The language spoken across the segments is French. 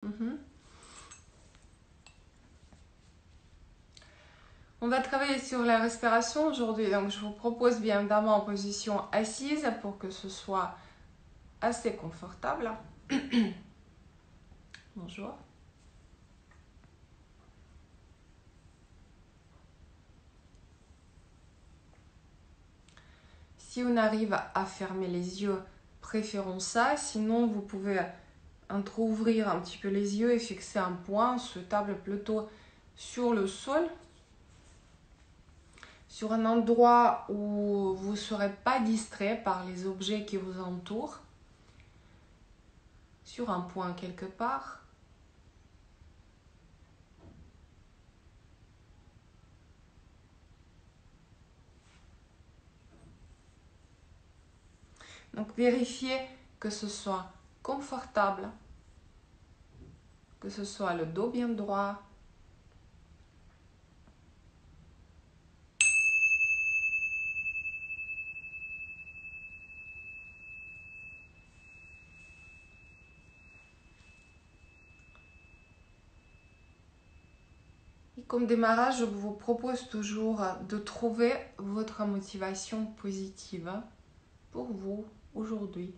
On va travailler sur la respiration aujourd'hui, donc je vous propose bien évidemment en position assise pour que ce soit assez confortable. Bonjour. Si on arrive à fermer les yeux, préférons ça. Sinon, vous pouvez entre-ouvrir un petit peu les yeux et fixer un point souhaitable plutôt sur le sol, sur un endroit où vous ne serez pas distrait par les objets qui vous entourent, sur un point quelque part. Donc vérifiez que ce soit confortable, que ce soit le dos bien droit. Et comme démarrage, je vous propose toujours de trouver votre motivation positive pour vous aujourd'hui.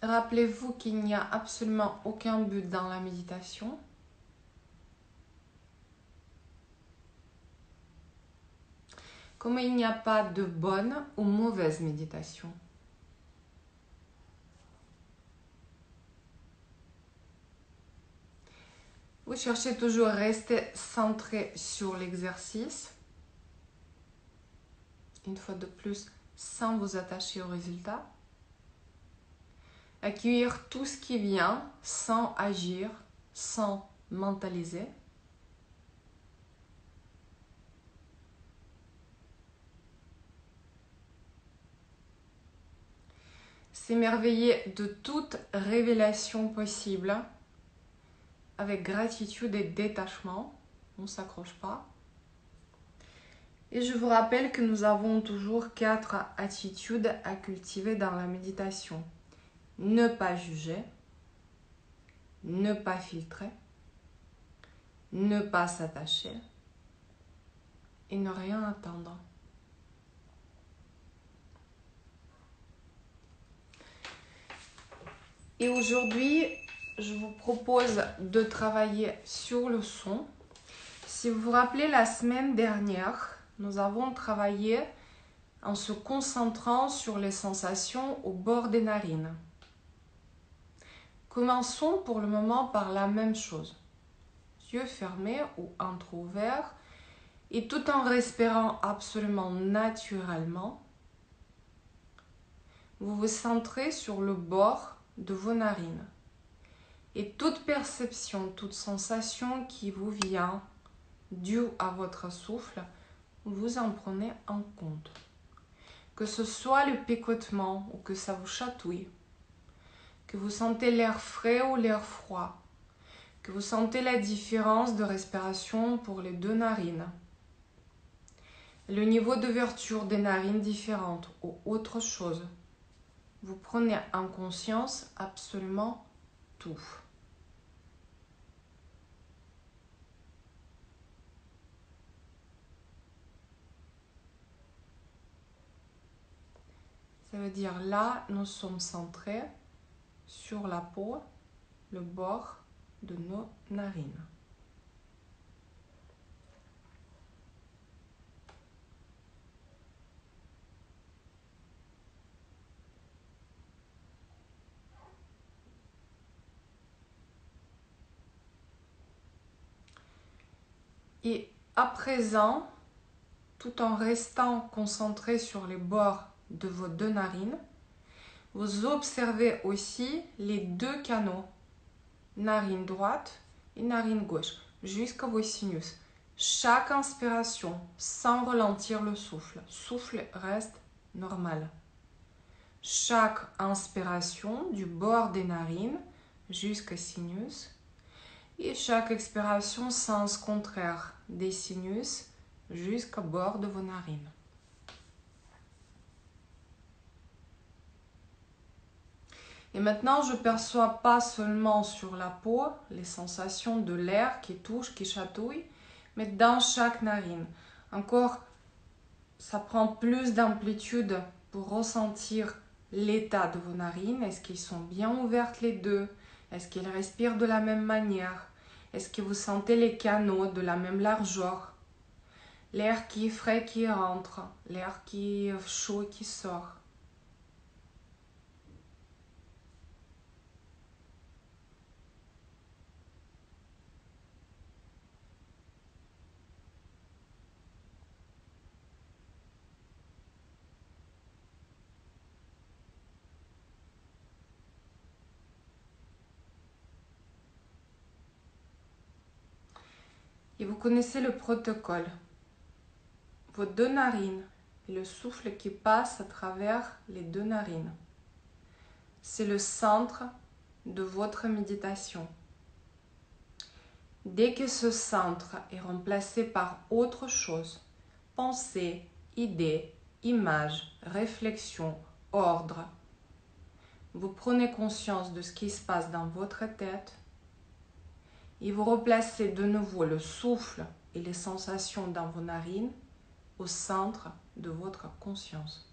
Rappelez-vous qu'il n'y a absolument aucun but dans la méditation. Comme il n'y a pas de bonne ou mauvaise méditation. Vous cherchez toujours à rester centré sur l'exercice. Une fois de plus, sans vous attacher au résultat. Accueillir tout ce qui vient sans agir, sans mentaliser. S'émerveiller de toute révélation possible avec gratitude et détachement. On ne s'accroche pas. Et je vous rappelle que nous avons toujours 4 attitudes à cultiver dans la méditation. Ne pas juger, ne pas filtrer, ne pas s'attacher et ne rien attendre. Et aujourd'hui, je vous propose de travailler sur le son. Si vous vous rappelez, la semaine dernière, nous avons travaillé en se concentrant sur les sensations au bord des narines. Commençons pour le moment par la même chose. Yeux fermés ou entrouverts et tout en respirant absolument naturellement, vous vous centrez sur le bord de vos narines. Et toute perception, toute sensation qui vous vient due à votre souffle, vous en prenez en compte. Que ce soit le picotement ou que ça vous chatouille, que vous sentez l'air frais ou l'air froid, que vous sentez la différence de respiration pour les 2 narines, le niveau d'ouverture des narines différentes ou autre chose. Vous prenez en conscience absolument tout. Ça veut dire là, nous sommes centrés sur la peau, le bord de nos narines. Et à présent, tout en restant concentré sur les bords de vos 2 narines, vous observez aussi les 2 canaux, narine droite et narine gauche, jusqu'à vos sinus. Chaque inspiration, sans ralentir le souffle, souffle reste normal. Chaque inspiration du bord des narines jusqu'à sinus et chaque expiration sens contraire des sinus jusqu'au bord de vos narines. Et maintenant, je perçois pas seulement sur la peau les sensations de l'air qui touche, qui chatouille, mais dans chaque narine. Encore, ça prend plus d'amplitude pour ressentir l'état de vos narines. Est-ce qu'ils sont bien ouvertes les deux? Est-ce qu'ils respirent de la même manière? Est-ce que vous sentez les canaux de la même largeur? L'air qui est frais qui rentre, l'air qui est chaud qui sort. Et vous connaissez le protocole. Vos deux narines et le souffle qui passe à travers les deux narines. C'est le centre de votre méditation. Dès que ce centre est remplacé par autre chose, pensée, idée, image, réflexion, ordre, vous prenez conscience de ce qui se passe dans votre tête et vous replacez de nouveau le souffle et les sensations dans vos narines au centre de votre conscience.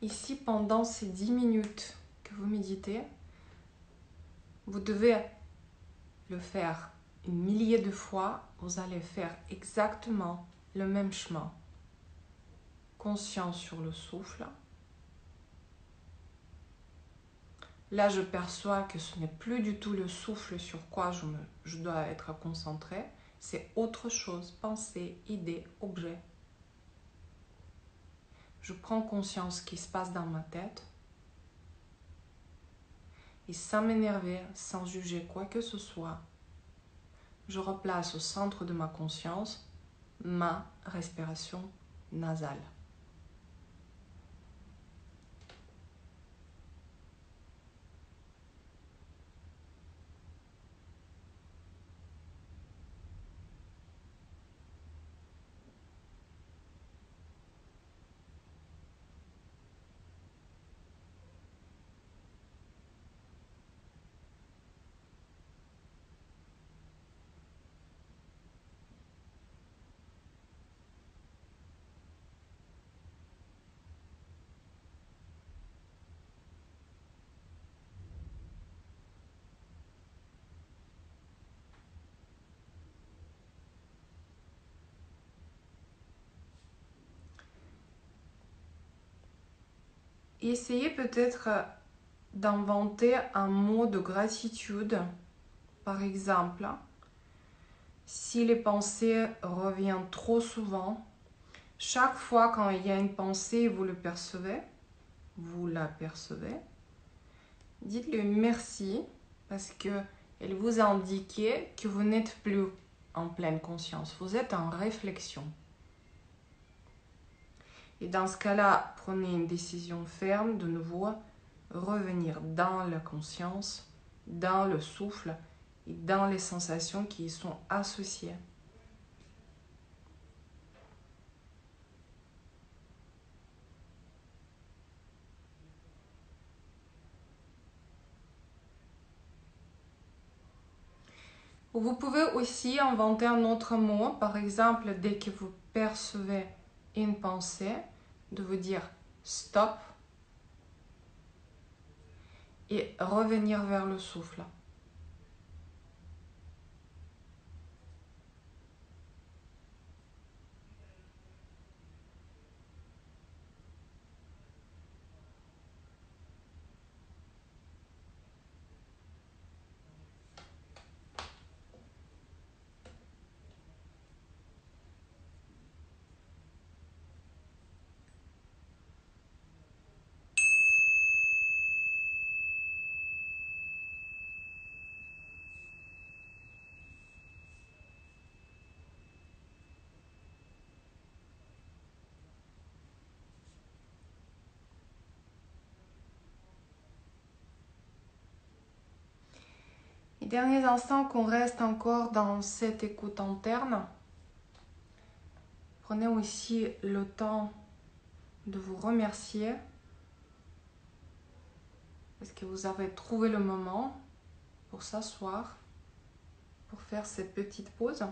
Ici, pendant ces 10 minutes que vous méditez, vous devez le faire une millier de fois. Vous allez faire exactement le même chemin. Conscience sur le souffle. Là, je perçois que ce n'est plus du tout le souffle sur quoi je dois être concentré. C'est autre chose, pensée, idée, objet. Je prends conscience de ce qui se passe dans ma tête. Et sans m'énerver, sans juger quoi que ce soit, je replace au centre de ma conscience ma respiration nasale. Et essayez peut-être d'inventer un mot de gratitude. Par exemple, si les pensées reviennent trop souvent, chaque fois quand il y a une pensée, vous la percevez, dites-lui merci parce qu'elle vous a indiqué que vous n'êtes plus en pleine conscience, vous êtes en réflexion. Et dans ce cas-là, prenez une décision ferme, de nouveau, revenir dans la conscience, dans le souffle et dans les sensations qui y sont associées. Vous pouvez aussi inventer un autre mot, par exemple, dès que vous percevez une pensée, de vous dire stop et revenir vers le souffle. Les derniers instants qu'on reste encore dans cette écoute interne, prenez aussi le temps de vous remercier parce que vous avez trouvé le moment pour s'asseoir, pour faire cette petite pause.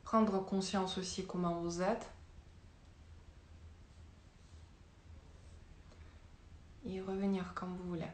Prendre conscience aussi comment vous êtes. Et revenir comme vous voulez.